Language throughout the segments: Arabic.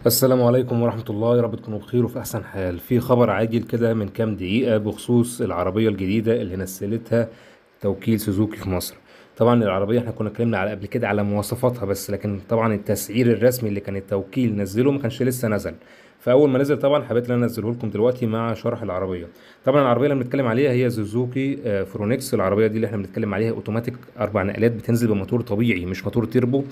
السلام عليكم ورحمة الله، يا رب تكونوا بخير وفي أحسن حال. في خبر عاجل كده من كام دقيقة بخصوص العربية الجديدة اللي نزلتها توكيل سوزوكي في مصر. طبعا العربية احنا كنا اتكلمنا على قبل كده على مواصفاتها بس، لكن طبعا التسعير الرسمي اللي كان التوكيل نزله ما كانش لسه نزل. فأول ما نزل طبعا حبيت ان انا انزله لكم دلوقتي مع شرح العربية. طبعا العربية اللي بنتكلم عليها هي سوزوكي فرونكس. العربية دي اللي احنا بنتكلم عليها اوتوماتيك 4 نقلات، بتنزل بموتور طبيعي مش موتور تيربو.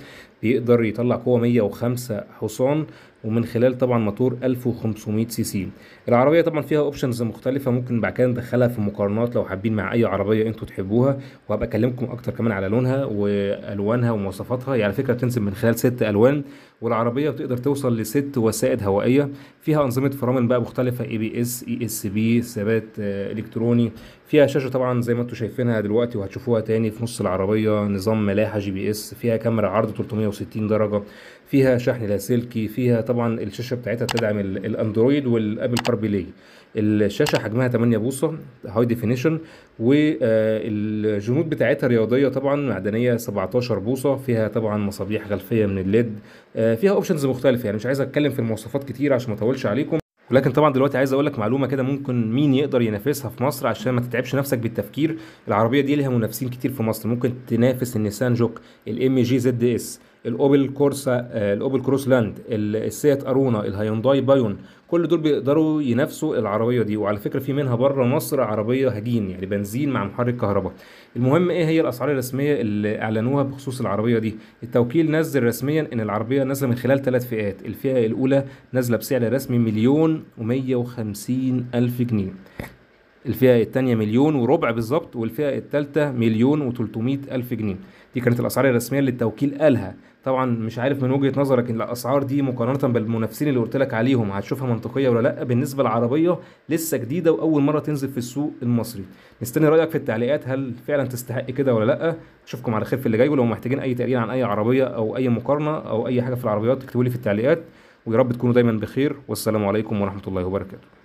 بيقدر يطلع قوة 105 حصان، ومن خلال طبعا موتور 1500 سي سي. العربيه طبعا فيها اوبشنز مختلفه، ممكن بعد كده ندخلها في مقارنات لو حابين مع اي عربيه انتوا تحبوها. وهبقى اكلمكم اكتر كمان على لونها والوانها ومواصفاتها. يعني على فكره بتنزل من خلال 6 الوان، والعربيه بتقدر توصل لست وسائد هوائيه. فيها انظمه فرامل بقى مختلفه، اي بي اس، اي اس بي، ثبات الكتروني. فيها شاشه طبعا زي ما انتم شايفينها دلوقتي وهتشوفوها تاني في نص العربيه، نظام ملاحه جي بي اس. فيها كاميرا عرض 360 درجه. فيها شحن لاسلكي. فيها طبعا الشاشه بتاعتها بتدعم الاندرويد والابل كاربلاي. الشاشه حجمها 8 بوصه هاي ديفينيشن، والجنود بتاعتها رياضيه طبعا معدنيه 17 بوصه. فيها طبعا مصابيح خلفيه من الليد. فيها اوبشنز مختلفه، يعني مش عايز اتكلم في المواصفات كتير عشان ما اطولش عليكم. ولكن طبعا دلوقتي عايز اقول لك معلومه كده، ممكن مين يقدر ينافسها في مصر عشان ما تتعبش نفسك بالتفكير. العربيه دي ليها منافسين كتير في مصر، ممكن تنافس النيسان جوك، الام جي زد اس، الاوبل كورسا، الاوبل كروس لاند، السيات ارونا، الهيونداي بايون. كل دول بيقدروا ينافسوا العربيه دي. وعلى فكره في منها بره مصر عربيه هجين، يعني بنزين مع محرك كهرباء. المهم ايه هي الاسعار الرسميه اللي اعلنوها بخصوص العربيه دي؟ التوكيل نزل رسميا ان العربيه نازله من خلال 3 فئات. الفئه الاولى نازله بسعر رسمي 1,150,000 جنيه. الفئة التانية 1,000,000 وربع بالظبط، والفئة التالتة 1,300,000 جنيه. دي كانت الأسعار الرسمية اللي التوكيل قالها. طبعا مش عارف من وجهة نظرك ان الأسعار دي مقارنة بالمنافسين اللي قلت لك عليهم هتشوفها منطقية ولا لأ؟ بالنسبة للعربية لسه جديدة وأول مرة تنزل في السوق المصري. مستني رأيك في التعليقات، هل فعلا تستحق كده ولا لأ؟ أشوفكم على خير في اللي جاي. ولو محتاجين أي تقرير عن أي عربية أو أي مقارنة أو أي حاجة في العربيات اكتبوا لي في التعليقات. ويا رب تكونوا دايما بخير، والسلام عليكم ورحمة الله وبركاته.